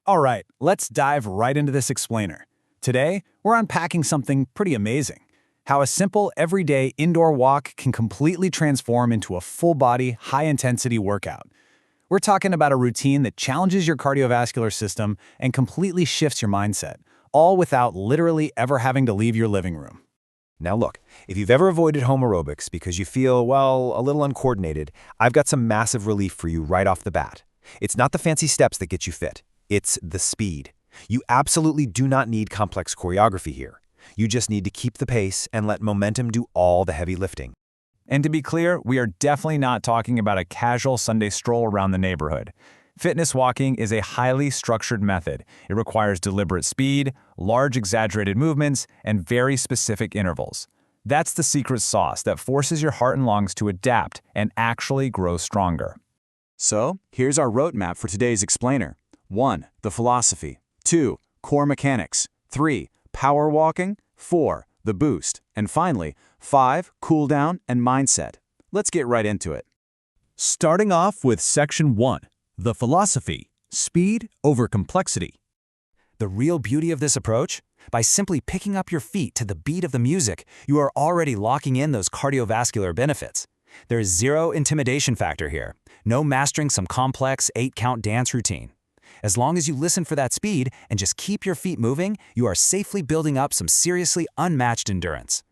All right, let's dive right into this explainer. Today, we're unpacking something pretty amazing. How a simple, everyday indoor walk can completely transform into a full-body, high-intensity workout. We're talking about a routine that challenges your cardiovascular system and completely shifts your mindset, all without literally ever having to leave your living room. Now look, if you've ever avoided home aerobics because you feel, well, a little uncoordinated, I've got some massive relief for you right off the bat. It's not the fancy steps that get you fit. It's the speed. You absolutely do not need complex choreography here. You just need to keep the pace and let momentum do all the heavy lifting. And to be clear, we are definitely not talking about a casual Sunday stroll around the neighborhood. Fitness walking is a highly structured method. It requires deliberate speed, large exaggerated movements, and very specific intervals. That's the secret sauce that forces your heart and lungs to adapt and actually grow stronger. So, here's our roadmap for today's explainer. 1. The philosophy. 2. Core mechanics. 3. Power walking. 4. The boost. And finally, 5. Cool down and mindset. Let's get right into it. Starting off with Section 1, the philosophy, speed over complexity. The real beauty of this approach? By simply picking up your feet to the beat of the music, you are already locking in those cardiovascular benefits. There is zero intimidation factor here. No mastering some complex 8-count dance routine. As long as you listen for that speed and just keep your feet moving, you are safely building up some seriously unmatched endurance.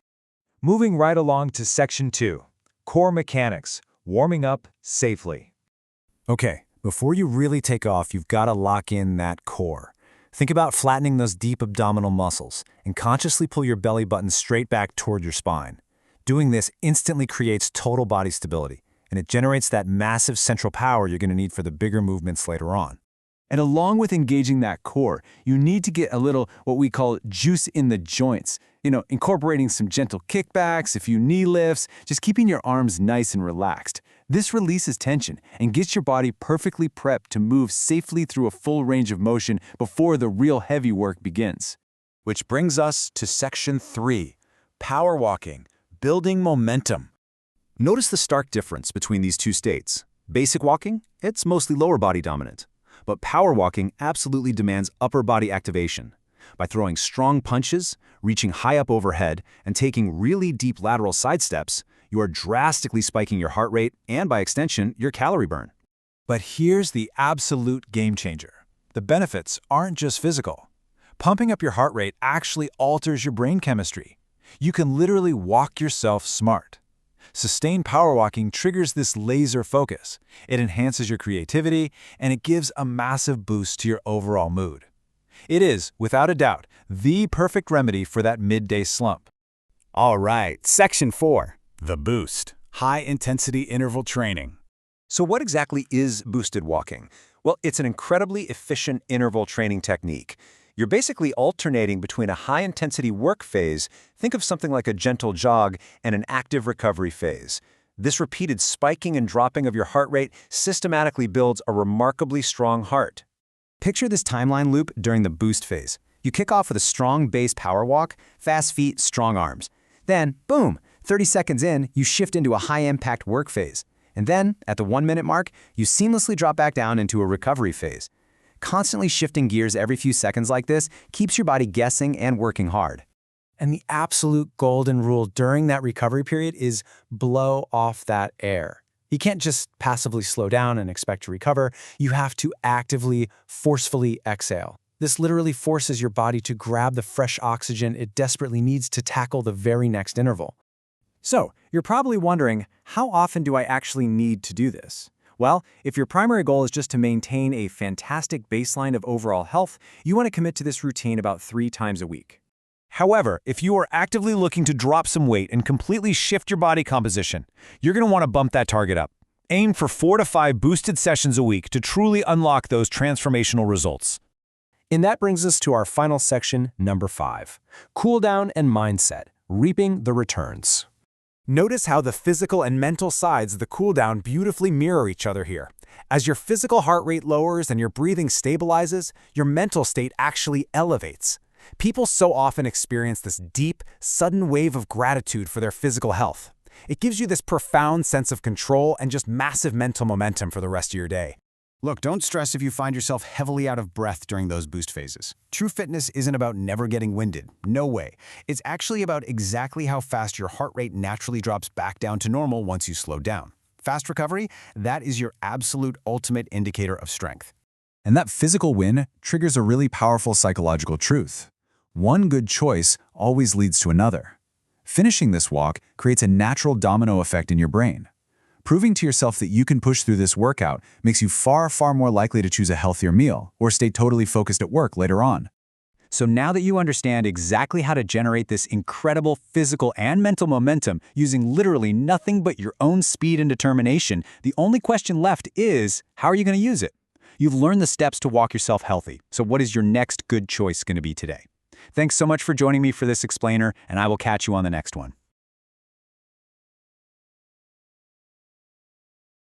Moving right along to Section 2, core mechanics, warming up safely. Okay, before you really take off, you've got to lock in that core. Think about flattening those deep abdominal muscles and consciously pull your belly button straight back toward your spine. Doing this instantly creates total body stability, and it generates that massive central power you're going to need for the bigger movements later on. And along with engaging that core, you need to get a little what we call juice in the joints. Incorporating some gentle kickbacks, a few knee lifts, just keeping your arms nice and relaxed. This releases tension and gets your body perfectly prepped to move safely through a full range of motion before the real heavy work begins. Which brings us to Section 3, power walking, building momentum. Notice the stark difference between these two states. Basic walking, it's mostly lower body dominant. But power walking absolutely demands upper body activation. By throwing strong punches, reaching high up overhead, and taking really deep lateral side steps, you are drastically spiking your heart rate and, by extension, your calorie burn. But here's the absolute game changer. The benefits aren't just physical. Pumping up your heart rate actually alters your brain chemistry. You can literally walk yourself smart. Sustained power walking triggers this laser focus. It enhances your creativity, and it gives a massive boost to your overall mood. It is, without a doubt, the perfect remedy for that midday slump. All right, Section 4, the boost, high-intensity interval training. So what exactly is boosted walking? Well, it's an incredibly efficient interval training technique. You're basically alternating between a high-intensity work phase, think of something like a gentle jog, and an active recovery phase. This repeated spiking and dropping of your heart rate systematically builds a remarkably strong heart. Picture this timeline loop during the boost phase. You kick off with a strong base power walk, fast feet, strong arms. Then, boom, 30 seconds in, you shift into a high-impact work phase. And then, at the 1-minute mark, you seamlessly drop back down into a recovery phase. Constantly shifting gears every few seconds like this keeps your body guessing and working hard. And the absolute golden rule during that recovery period is blow off that air. You can't just passively slow down and expect to recover. You have to actively, forcefully exhale. This literally forces your body to grab the fresh oxygen it desperately needs to tackle the very next interval. So, you're probably wondering, how often do I actually need to do this? Well, if your primary goal is just to maintain a fantastic baseline of overall health, you want to commit to this routine about 3 times a week. However, if you are actively looking to drop some weight and completely shift your body composition, you're going to want to bump that target up. Aim for 4 to 5 boosted sessions a week to truly unlock those transformational results. And that brings us to our final section, number 5, cool down and mindset, reaping the returns. Notice how the physical and mental sides of the cooldown beautifully mirror each other here. As your physical heart rate lowers and your breathing stabilizes, your mental state actually elevates. People so often experience this deep, sudden wave of gratitude for their physical health. It gives you this profound sense of control and just massive mental momentum for the rest of your day. Look, don't stress if you find yourself heavily out of breath during those boost phases. True fitness isn't about never getting winded. No way. It's actually about exactly how fast your heart rate naturally drops back down to normal once you slow down. Fast recovery, that is your absolute ultimate indicator of strength. And that physical win triggers a really powerful psychological truth. One good choice always leads to another. Finishing this walk creates a natural domino effect in your brain. Proving to yourself that you can push through this workout makes you far, far more likely to choose a healthier meal or stay totally focused at work later on. So now that you understand exactly how to generate this incredible physical and mental momentum using literally nothing but your own speed and determination, the only question left is, how are you going to use it? You've learned the steps to walk yourself healthy, so what is your next good choice going to be today? Thanks so much for joining me for this explainer, and I will catch you on the next one.